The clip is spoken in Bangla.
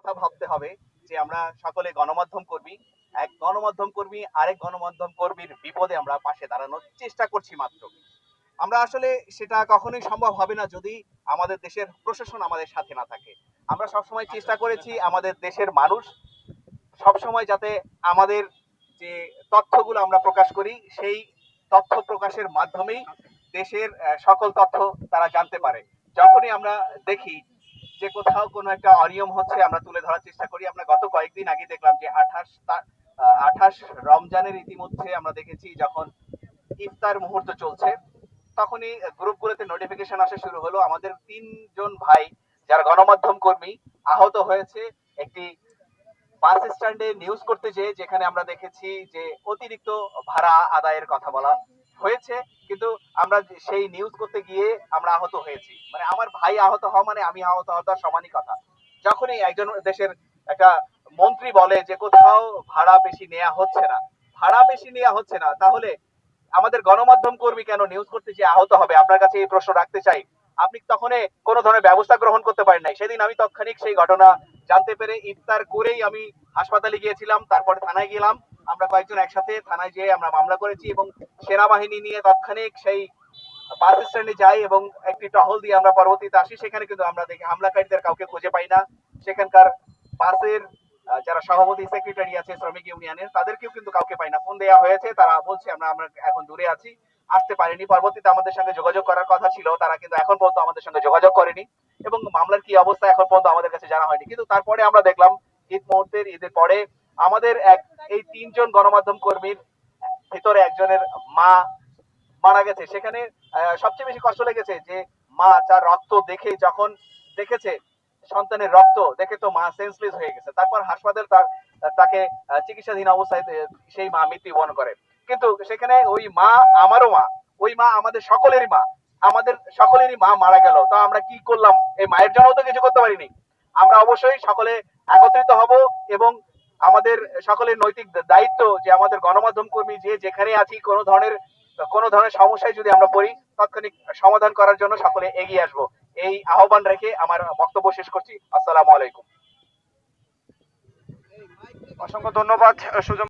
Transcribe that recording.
কথা ভাবতে হবে যে আমরা সকলে গণমাধ্যম কর্মী। এক গণমাধ্যম কর্মী আরেক গণমাধ্যম কর্মীর বিপদে আমরা পাশে দাঁড়ানোর চেষ্টা করছি মাত্র। আমরা আসলে সেটা কখনোই সম্ভব হবে না যদি আমাদের দেশের প্রশাসন আমাদের সাথে না থাকে। আমরা সবসময় চেষ্টা করেছি আমাদের দেশের মানুষ সবসময় যাতে আমাদের যে তথ্যগুলো আমরা প্রকাশ করি সেই তথ্য প্রকাশের মাধ্যমেই দেশের সকল তথ্য তারা জানতে পারে। যখনই আমরা দেখি যে কোথাও কোনো একটা অনিয়ম হচ্ছে আমরা তুলে ধরার চেষ্টা করি। আমরা গত কয়েকদিন আগে দেখলাম যে 28 রমজানের ইতিমধ্যে আমরা দেখেছি যখন ইফতার মুহূর্ত চলছে তখনই গ্রুপগুলোতে নোটিফিকেশন আসা শুরু হলো আমাদের 3 জন ভাই যারা গণমাধ্যম কর্মী আহত হয়েছে একটি বাস স্ট্যান্ডে নিউজ করতে যেয়ে, যেখানে আমরা দেখেছি যে অতিরিক্ত ভাড়া আদায়ের কথা বলা হয়েছে, কিন্তু আমরা সেই নিউজ করতে গিয়ে আমরা আহত হয়েছি। মানে আমার ভাই আহত হওয়া মানে আমি আহত হওয়ার সমানই কথা। যখনই একজন দেশের একটা মন্ত্রী বলে যে কোথাও ভাড়া বেশি নেওয়া হচ্ছে না, ভাড়া বেশি নেওয়া হচ্ছে না, তাহলে আমাদের গণমাধ্যম কর্মী কেন নিউজ করতে যে আহত হবে? আপনার কাছে এই প্রশ্ন রাখতে চাই। আপনি তখন কোনো ধরনের ব্যবস্থা গ্রহণ করতে পারেন নাই। সেদিন আমি তাৎক্ষণিক সেই ঘটনা জানতে পেরে ইফতার করেই আমি হাসপাতালে গিয়েছিলাম, তারপরে থানায় গেলাম। আমরা কয়েকজন একসাথে থানায় যেয়ে আমরা মামলা করেছি এবং সেনাবাহিনী নিয়ে তাৎক্ষণিক সেই বাস স্ট্যান্ডে যাই এবং একটি টহল দিয়ে আমরা পরবর্তীতে আসি। সেখানে কিন্তু আমরা দেখি হামলাকারীদের কাউকে খুঁজে পাই না। সেখানকার বাসের যারা সভাপতি সেক্রেটারি আছে শ্রমিক ইউনিয়নের তাদেরকেও কিন্তু কাউকে পাই না। ফোন দেওয়া হয়েছে, তারা বলছে আমরা আমরা এখন দূরে আছি, আসতে পারিনি। পরবর্তীতে আমাদের সঙ্গে যোগাযোগ করার কথা ছিল, তারা কিন্তু এখন পর্যন্ত আমাদের সঙ্গে যোগাযোগ করেনি এবং মামলার কি অবস্থা এখন পর্যন্ত আমাদের কাছে জানা হয়নি। কিন্তু তারপরে আমরা দেখলাম ঈদের পরে আমাদের এই 3 জন গণমাধ্যম কর্মীর ভিতরে একজনের মা মারা গেছে। সেখানে সবচেয়ে বেশি কষ্ট লেগেছে যে মা যার রক্ত দেখে, যখন দেখেছে সন্তানের রক্ত দেখে তো মা সেন্সলেস হয়ে গেছে। তারপর হাসপাতাল তাকে চিকিৎসাধীন অবস্থায় সেই মা মৃত্যুবরণ করে। কিন্তু সেখানে ওই মা আমারও মা, ওই মা আমাদের সকলেরই মা, আমাদের সকলেরই মা মারা গেল। তো আমরা কি করলাম? এই মায়ের জন্য তো কিছু করতে পারিনি। আমরা অবশ্যই সকলে একত্রিত হব এবং আমাদের সকলের নৈতিক দায়িত্ব যে আমাদের গণমাধ্যম কর্মী যে যেখানে আছি কোনো ধরনের সমস্যায় যদি আমরা পড়ি তাৎক্ষণিক সমাধান করার জন্য সকলে এগিয়ে আসবো, এই আহ্বান রেখে আমার বক্তব্য শেষ করছি। আসসালামু আলাইকুম। অসংখ্য ধন্যবাদ সুজন।